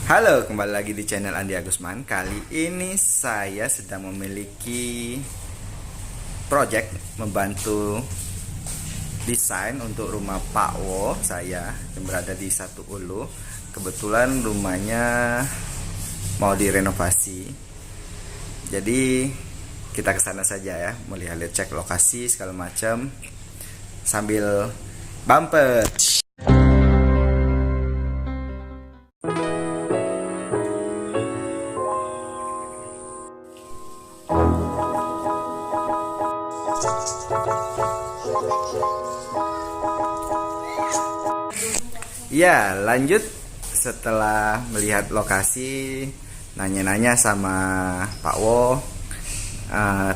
Halo, kembali lagi di channel Andi Agusman. Kali ini saya sedang memiliki project membantu desain untuk rumah Pak Wo saya yang berada di Satu Ulu. Kebetulan rumahnya mau direnovasi. Jadi kita ke sana saja ya, melihat cek lokasi segala macam sambil bumper. Ya, lanjut setelah melihat lokasi, nanya-nanya sama Pak Wo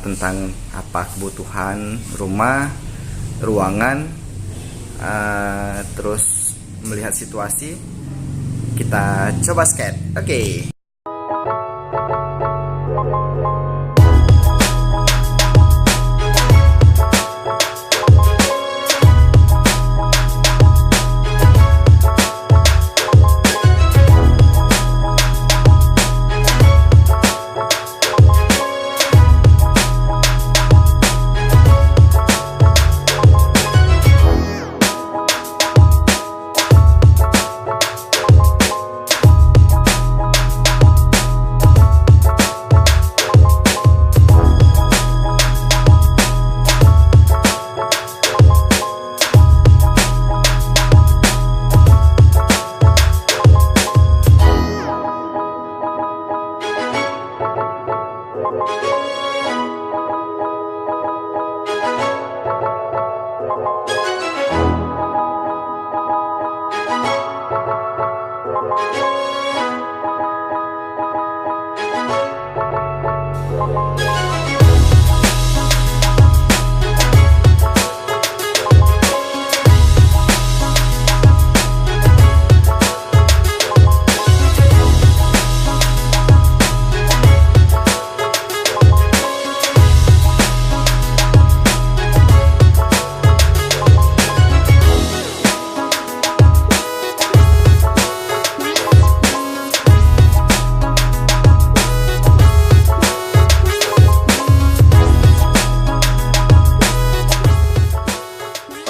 tentang apa kebutuhan rumah, ruangan, terus melihat situasi, kita coba sketch. Oke.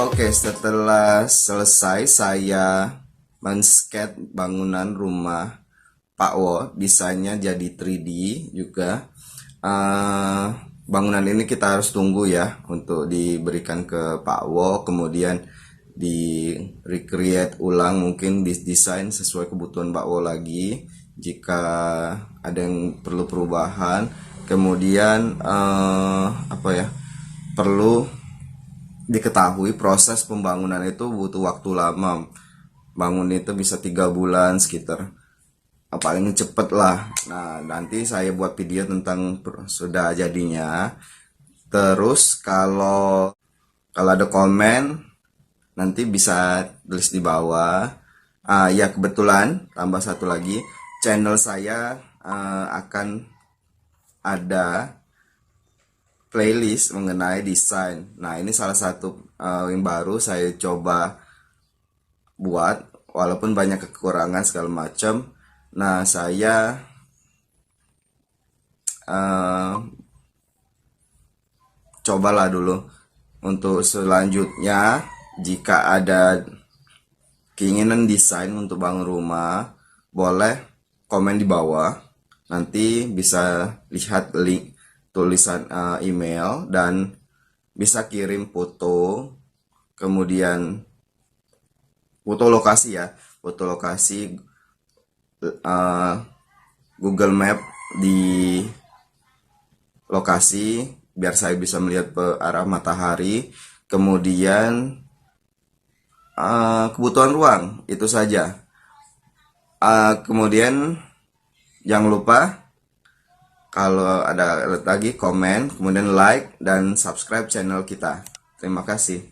Oke, setelah selesai saya men-sketch bangunan rumah Pak Wo, desainnya jadi 3D juga. Bangunan ini kita harus tunggu ya untuk diberikan ke Pak Wo, kemudian di recreate ulang, mungkin desain sesuai kebutuhan Pak Wo lagi jika ada yang perlu perubahan. Kemudian perlu diketahui proses pembangunan itu butuh waktu lama. Bangun itu bisa 3 bulan sekitar, paling cepet lah. Nah, nanti saya buat video tentang sudah jadinya. Terus kalau ada komen nanti bisa tulis di bawah. Ya, kebetulan tambah satu lagi, channel saya akan ada playlist mengenai desain. Nah, ini salah satu yang baru saya coba buat, walaupun banyak kekurangan segala macam. Nah, saya cobalah dulu. Untuk selanjutnya, jika ada keinginan desain untuk bangun rumah, boleh komen di bawah. Nanti bisa lihat link tulisan email dan bisa kirim foto, kemudian foto lokasi ya, foto lokasi Google Map di lokasi biar saya bisa melihat ke arah matahari. Kemudian kebutuhan ruang itu saja. Kemudian jangan lupa kalau ada lagi komen, kemudian like dan subscribe channel kita. Terima kasih.